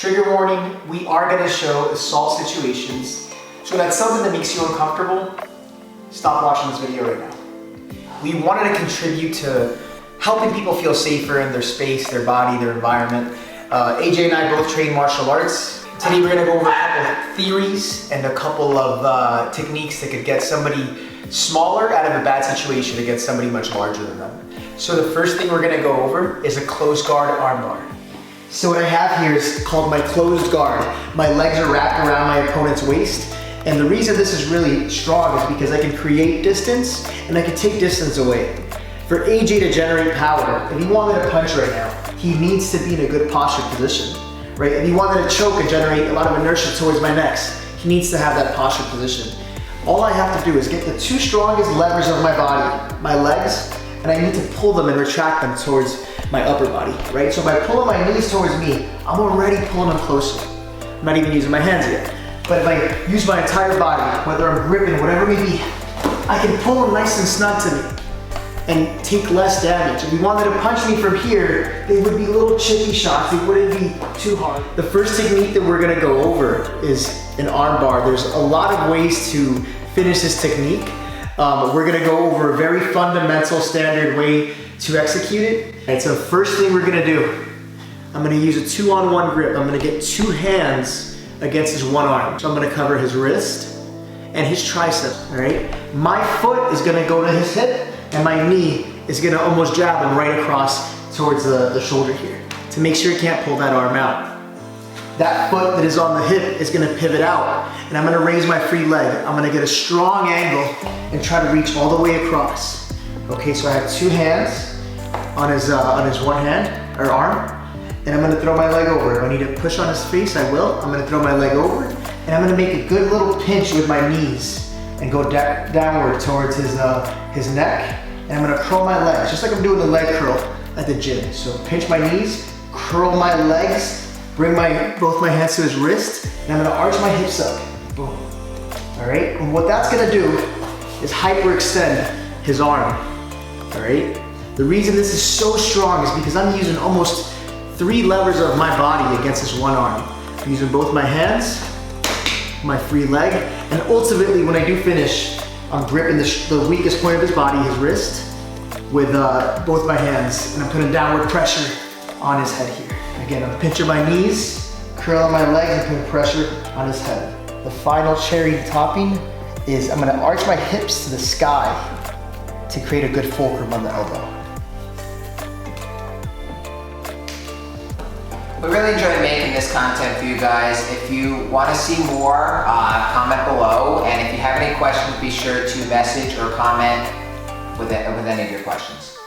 Trigger warning, we are gonna show assault situations. So if that's something that makes you uncomfortable, stop watching this video right now. We wanted to contribute to helping people feel safer in their space, their body, their environment. AJ and I both train martial arts. Today we're gonna go over a couple of theories and a couple of techniques that could get somebody smaller out of a bad situation against somebody much larger than them. So the first thing we're gonna go over is a closed guard armbar. So what I have here is called my closed guard. My legs are wrapped around my opponent's waist. And the reason this is really strong is because I can create distance and I can take distance away. For AJ to generate power, if he wanted to punch right now, he needs to be in a good posture position, right? If he wanted to choke and generate a lot of inertia towards my necks, he needs to have that posture position. All I have to do is get the two strongest levers of my body, my legs, and I need to pull them and retract them towards my upper body, right? So by pulling my knees towards me, I'm already pulling them closer. I'm not even using my hands yet. But if I use my entire body, whether I'm gripping, whatever it may be, I can pull them nice and snug to me and take less damage. If you wanted to punch me from here, they would be little chippy shots. They wouldn't be too hard. The first technique that we're gonna go over is an arm bar. There's a lot of ways to finish this technique. We're gonna go over a very fundamental standard way to execute it. And so first thing we're gonna do, I'm gonna use a 2-on-1 grip. I'm gonna get two hands against his one arm. So I'm gonna cover his wrist and his tricep, all right? My foot is gonna go to his hip and my knee is gonna almost jab him right across towards the shoulder here to make sure he can't pull that arm out. That foot that is on the hip is gonna pivot out and I'm gonna raise my free leg. I'm gonna get a strong angle and try to reach all the way across. Okay, so I have two hands on his one hand, or arm, and I'm gonna throw my leg over. If I need to push on his face, I will. I'm gonna throw my leg over and I'm gonna make a good little pinch with my knees and go downward towards his neck. And I'm gonna curl my legs, just like I'm doing the leg curl at the gym. So pinch my knees, curl my legs, bring both my hands to his wrist, and I'm gonna arch my hips up. Boom. All right, and what that's gonna do is hyperextend his arm. All right? The reason this is so strong is because I'm using almost 3 levers of my body against this one arm. I'm using both my hands, my free leg, and ultimately when I do finish, I'm gripping the weakest point of his body, his wrist, with both my hands, and I'm putting downward pressure on his head here. Again, I'm pinching my knees, curling my legs, and putting pressure on his head. The final cherry topping is I'm gonna arch my hips to the sky to create a good fulcrum on the elbow. We really enjoyed making this content for you guys. If you want to see more, comment below. And if you have any questions, be sure to message or comment with any of your questions.